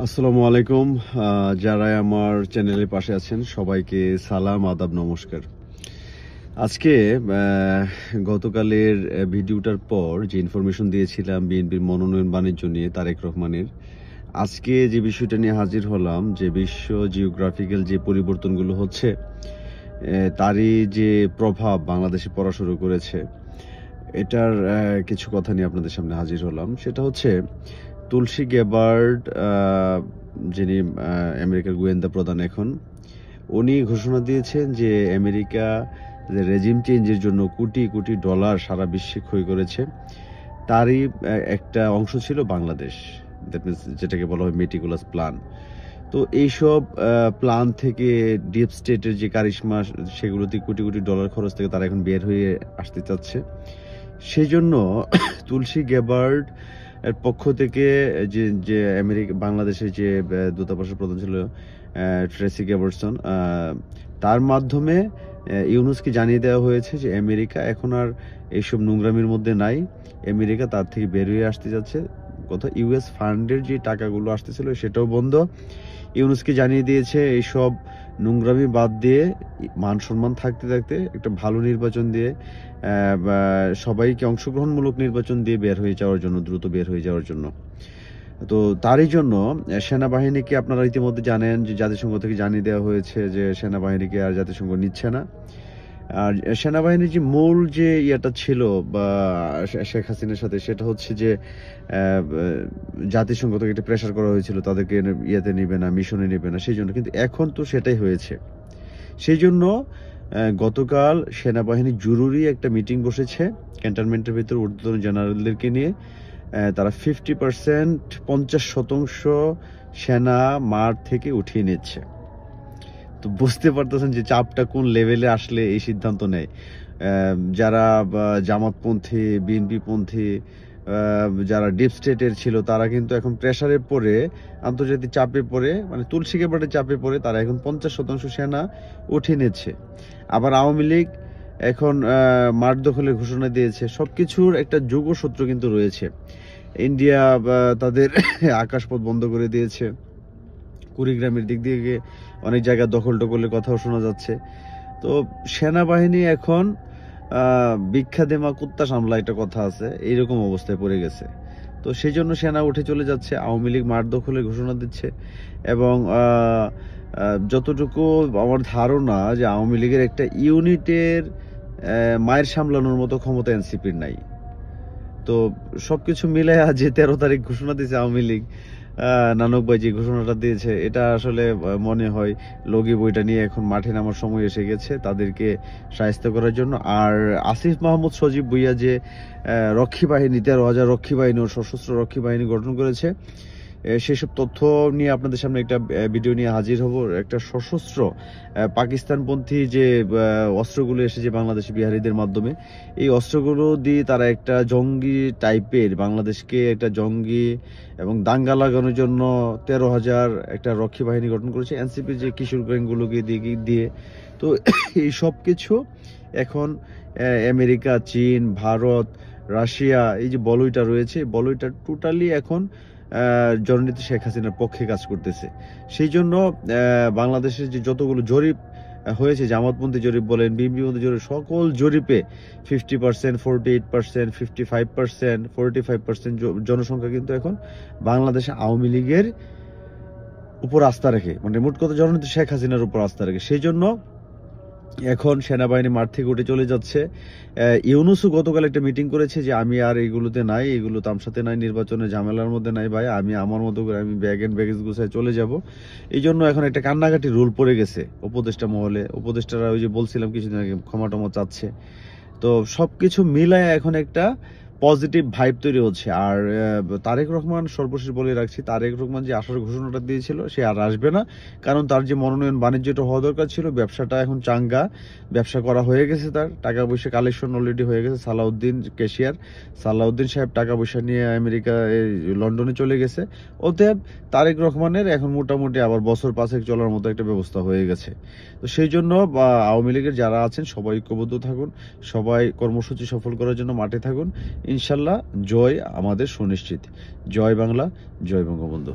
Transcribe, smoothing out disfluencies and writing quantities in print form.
আসসালামু আলাইকুম। যারা আমার চ্যানেলের পাশে আছেন সবাইকে সালাম, আদাব, নমস্কার। আজকে গতকালের ভিডিওটার পর যে ইনফরমেশন দিয়েছিলাম বিএনপির মনোনয়ন বাণিজ্য নিয়ে তারেক রহমানের, আজকে যে বিষয়টা নিয়ে হাজির হলাম, যে বিশ্ব জিওগ্রাফিক্যাল যে পরিবর্তনগুলো হচ্ছে তারই যে প্রভাব বাংলাদেশে পড়া শুরু করেছে, এটার কিছু কথা নিয়ে আপনাদের সামনে হাজির হলাম। সেটা হচ্ছে তুলসী গ্যাবার্ড, যিনি আমেরিকার গোয়েন্দা প্রধান এখন, উনি ঘোষণা দিয়েছেন যে আমেরিকা যে রেজিম চেঞ্জের জন্য কোটি কোটি ডলার সারা বিশ্বে ক্ষয় করেছে, তারই একটা অংশ ছিল বাংলাদেশ। দ্যাট মিনস যেটাকে বলা হয় মেটিকুলাস প্ল্যান। তো এইসব প্ল্যান থেকে ডিপ স্টেটের যে কারিশমা, সেগুলোতে কোটি কোটি ডলার খরচ থেকে তারা এখন বের হয়ে আসতে চাচ্ছে। সেই জন্য তুলসী গ্যাবার্ড এর পক্ষ থেকে যে যে আমেরিকা বাংলাদেশের যে দূতাবাসের প্রধান ছিল ট্রেসি গ্যাবারসন, তার মাধ্যমে ইউনুসকে জানিয়ে দেওয়া হয়েছে যে আমেরিকা এখন আর এইসব নোংরামির মধ্যে নাই। আমেরিকা তার থেকে বের হয়ে আসতে যাচ্ছে। কথা, ইউএস ফান্ডের যে টাকাগুলো আসতেছিল সেটাও বন্ধ। ইউনুসকে জানিয়ে দিয়েছে এইসব নোংরামি বাদ দিয়ে মান সম্মান থাকতে থাকতে একটা ভালো নির্বাচন দিয়ে সবাইকে অংশগ্রহণমূলক নির্বাচন দিয়ে বের হয়ে যাওয়ার জন্য, দ্রুত বের হয়ে যাওয়ার জন্য। তো তারই জন্য সেনাবাহিনীকে, আপনারা ইতিমধ্যে জানেন যে জাতিসংঘ থেকে জানিয়ে দেওয়া হয়েছে যে সেনাবাহিনীকে আর জাতিসংঘ নিচ্ছে না। আর সেনাবাহিনীর যে মূল যে ইয়েটা ছিল বা শেখ হাসিনার সাথে, সেটা হচ্ছে যে জাতিসংঘ থেকে একটা প্রেশার করা হয়েছিল তাদেরকে ইয়েতে নিবে না, মিশনে নিবে না, সেই জন্য। কিন্তু এখন তো সেটাই হয়েছে। সেই জন্য গতকাল সেনাবাহিনী জরুরি একটা মিটিং বসেছে ক্যান্টনমেন্টের ভিতরে ঊর্ধ্বতন জেনারেলদেরকে নিয়ে। তারা 50%, 50% সেনা মাঠ থেকে উঠিয়ে নিচ্ছে। তো বুঝতে পারতেছেন যে চাপটা কোন লেভেলে আসলে এই সিদ্ধান্ত নেয়। যারা জামাতপন্থী, বিএনপিপন্থী, যারা ডিপ স্টেটের ছিল, তারা কিন্তু এখন প্রেসারে পড়ে, আন্তর্জাতিক চাপে পড়ে, মানে তুলসী গ্যাবার্ডের চাপে পড়ে তারা এখন 50% সেনা উঠিয়ে নিচ্ছে। আবার আওয়ামী লীগ এখন মাঠ দখলের ঘোষণা দিয়েছে। সবকিছুর একটা যোগসূত্র কিন্তু রয়েছে। ইন্ডিয়া তাদের আকাশপথ বন্ধ করে দিয়েছে। কুড়িগ্রামের দিক দিয়ে অনেক জায়গা দখল টকলের কথাও শোনা যাচ্ছে। তো সেনাবাহিনী এখন ভিক্ষা দেমা কুত্তা সামলা একটা কথা আছে, এইরকম অবস্থায় পড়ে গেছে। তো সেই জন্য সেনা উঠে চলে যাচ্ছে, আওয়ামী লীগ মাঠ দখলের ঘোষণা দিচ্ছে। এবং যতটুকু আমার ধারণা যে আওয়ামী লীগের একটা ইউনিটের মায়ের সামলানোর মতো ক্ষমতা এনসিপির নাই। তো সবকিছু মিলে যে 13 তারিখ ঘোষণা দিয়েছে আওয়ামী লীগ, নানক ভাই যে ঘোষণাটা দিয়েছে, এটা আসলে মনে হয় লগি বইটা নিয়ে এখন মাঠে নামার সময় এসে গেছে তাদেরকে শায়েস্ত করার জন্য। আর আসিফ মাহমুদ সজীব ভুইয়া যে রক্ষী বাহিনী, 13,000 রক্ষী বাহিনী ও সশস্ত্র রক্ষী বাহিনী গঠন করেছে, সেসব তথ্য নিয়ে আপনাদের সামনে একটা ভিডিও নিয়ে হাজির হব। একটা সশস্ত্র পাকিস্তানপন্থী যে অস্ত্রগুলো এসেছে বাংলাদেশি বিহারীদের মাধ্যমে, এই অস্ত্রগুলো দিয়ে তারা একটা জঙ্গি টাইপের, বাংলাদেশকে একটা জঙ্গি এবং দাঙ্গা লাগানোর জন্য 13,000 একটা রক্ষী বাহিনী গঠন করেছে এনসিপি যে কিশোর গ্যাংগুলোকে দিয়ে। তো এই সব কিছু এখন আমেরিকা, চীন, ভারত, রাশিয়া, এই যে বলয়টা রয়েছে, বলয়টা টোটালি এখন জননেত্রী শেখ হাসিনার পক্ষে কাজ করতেছে। সেই জন্য বাংলাদেশের যে যতগুলো জরিপ হয়েছে, জামাতপন্থী জরিপ বলেন, বিএনপিপন্থী জরিপ, সকল জরিপে 50%, 48%, 55%, 45% জনসংখ্যা কিন্তু এখন বাংলাদেশে আওয়ামী লীগের উপর আস্থা রাখে, মানে মোট কথা জননেত্রী শেখ হাসিনার উপর আস্থা রাখে। সেই জন্য এখন সেনাবাহিনী মাঠ থেকে উঠে চলে যাচ্ছে। ইউনুসও গতকাল একটা মিটিং করেছে যে আমি আর এগুলোতে নাই, এগুলো তামসাতে নাই, নির্বাচনের ঝামেলার মধ্যে নাই ভাই, আমি আমার মতো করে আমি ব্যাগ এন্ড ব্যাগেজ গুছায় চলে যাব। এই জন্য এখন একটা কান্নাকাটি রোল পড়ে গেছে উপদেষ্টা মহলে। উপদেষ্টারা ওই যে বলছিলাম কিছুদিন আগে ক্ষমা টমা চাচ্ছে। তো সবকিছু মিলায় এখন একটা পজিটিভ ভাইব তৈরি হচ্ছে। আর তারেক রহমান, সর্বশেষ বলে রাখছি, তারেক রহমান যে আসার ঘোষণাটা দিয়েছিল সে আর আসবে না। কারণ তার যে মনোনয়ন বাণিজ্যটা হওয়া দরকার ছিল, ব্যবসাটা এখন চাঙ্গা, ব্যবসা করা হয়ে গেছে, তার টাকা পয়সা কালেকশন অলরেডি হয়ে গেছে। সালাউদ্দিন ক্যাশিয়ার, সালাউদ্দিন সাহেব টাকা পয়সা নিয়ে আমেরিকা, লন্ডনে চলে গেছে। অতএব তারেক রহমানের এখন মোটামুটি আবার বছর 5 চলার মতো একটা ব্যবস্থা হয়ে গেছে। তো সেই জন্য আওয়ামী লীগের যারা আছেন সবাই ঐক্যবদ্ধ থাকুন, সবাই কর্মসূচি সফল করার জন্য মাঠে থাকুন। ইনশাল্লাহ জয় আমাদের সুনিশ্চিত। জয় বাংলা, জয় বঙ্গবন্ধু।